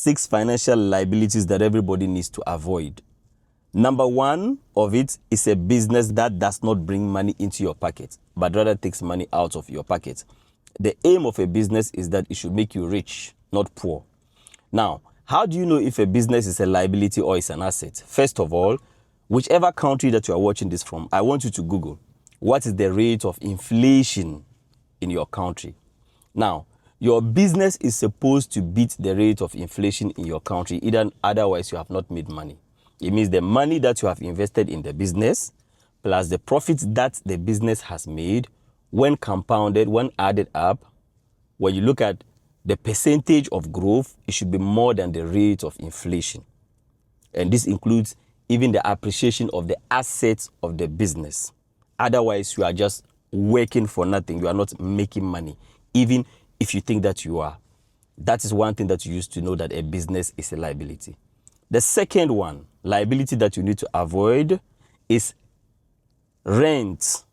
6 financial liabilities that everybody needs to avoid. Number one of it is a business that does not bring money into your pocket, but rather takes money out of your pocket. The aim of a business is that it should make you rich, not poor. Now, how do you know if a business is a liability or is an asset? First of all, whichever country that you are watching this from, I want you to Google, what is the rate of inflation in your country? Now, your business is supposed to beat the rate of inflation in your country, otherwise you have not made money. It means the money that you have invested in the business, plus the profits that the business has made, when compounded, when added up, when you look at the percentage of growth, it should be more than the rate of inflation. And this includes even the appreciation of the assets of the business. Otherwise, you are just working for nothing. You are not making money, even if you think that you are. That is one thing that you use to know that a business is a liability. The second one, liability that you need to avoid, is rent.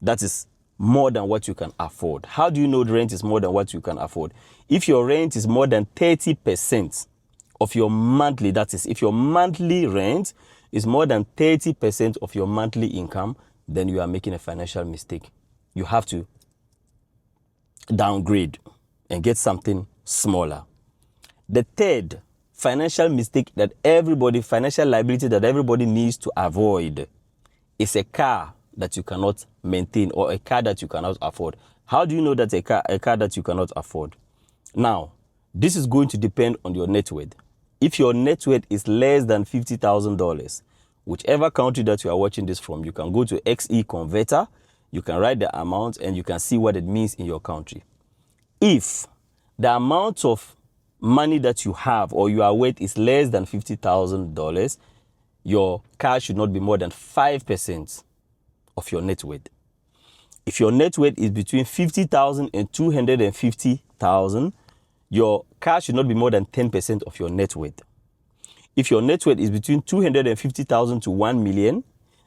That is more than what you can afford. How do you know the rent is more than what you can afford? If your rent is more than 30% of your monthly, that is, if your monthly rent is more than 30% of your monthly income, then you are making a financial mistake. You have to downgrade and get something smaller. The third financial liability that everybody needs to avoid is a car that you cannot maintain or a car that you cannot afford. How do you know that a car that you cannot afford? Now, this is going to depend on your net worth. If your net worth is less than $50,000, whichever country that you are watching this from, you can go to XE Converter, you can write the amount, and you can see what it means in your country. If the amount of money that you have or you are worth is less than $50,000, your car should not be more than 5% of your net worth. If your net worth is between $50,000 and $250,000, your car should not be more than 10% of your net worth. If your net worth is between $250,000 to $1 million,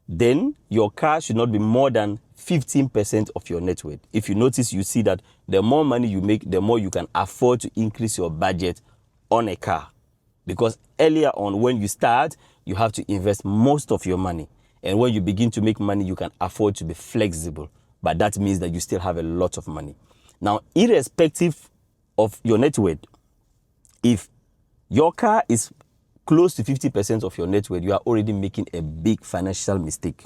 then your car should not be more than 15% of your net worth. If you notice, you see that the more money you make, the more you can afford to increase your budget on a car. Because earlier on, when you start, you have to invest most of your money. And when you begin to make money, you can afford to be flexible. But that means that you still have a lot of money. Now, irrespective of your net worth, if your car is close to 50% of your net worth, you are already making a big financial mistake.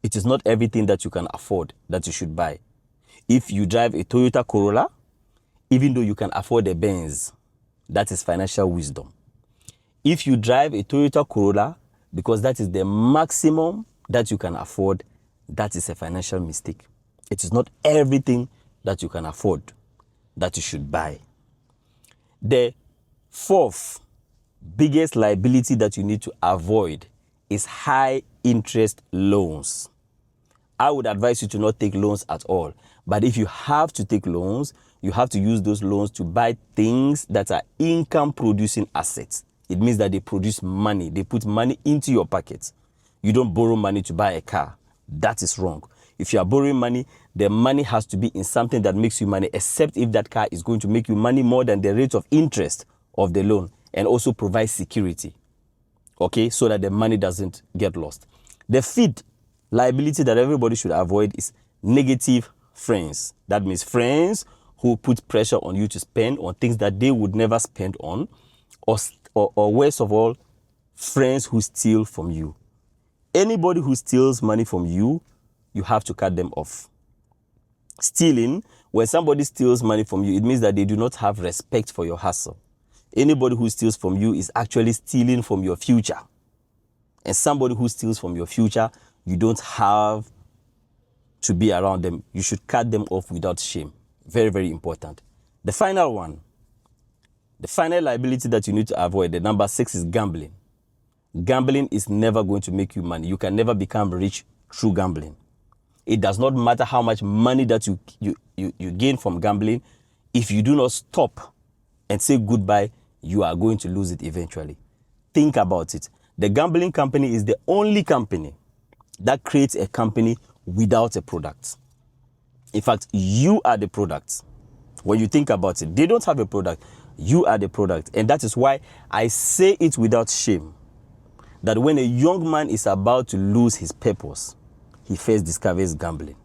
It is not everything that you can afford that you should buy. If you drive a Toyota Corolla, even though you can afford a Benz, that is financial wisdom. If you drive a Toyota Corolla, because that is the maximum that you can afford, that is a financial mistake. It is not everything that you can afford that you should buy. The fourth biggest liability that you need to avoid is high interest loans. I would advise you to not take loans at all. But if you have to take loans, you have to use those loans to buy things that are income producing assets. It means that they produce money. They put money into your pocket. You don't borrow money to buy a car. That is wrong. If you are borrowing money, the money has to be in something that makes you money, except if that car is going to make you money more than the rate of interest of the loan and also provide security. Okay, so that the money doesn't get lost. The fifth liability that everybody should avoid is negative friends. That means friends who put pressure on you to spend on things that they would never spend on, or worst of all, friends who steal from you. Anybody who steals money from you, you have to cut them off. Stealing, when somebody steals money from you, it means that they do not have respect for your hustle. Anybody who steals from you is actually stealing from your future. And somebody who steals from your future, you don't have to be around them. You should cut them off without shame. Very, very important. The final one, the final liability that you need to avoid, the number 6, is gambling. Gambling is never going to make you money. You can never become rich through gambling. It does not matter how much money that you gain from gambling. If you do not stop and say goodbye, you are going to lose it eventually. Think about it. The gambling company is the only company that creates a company without a product. In fact, you are the product. When you think about it, they don't have a product. You are the product. And that is why I say it without shame, that when a young man is about to lose his purpose, he first discovers gambling.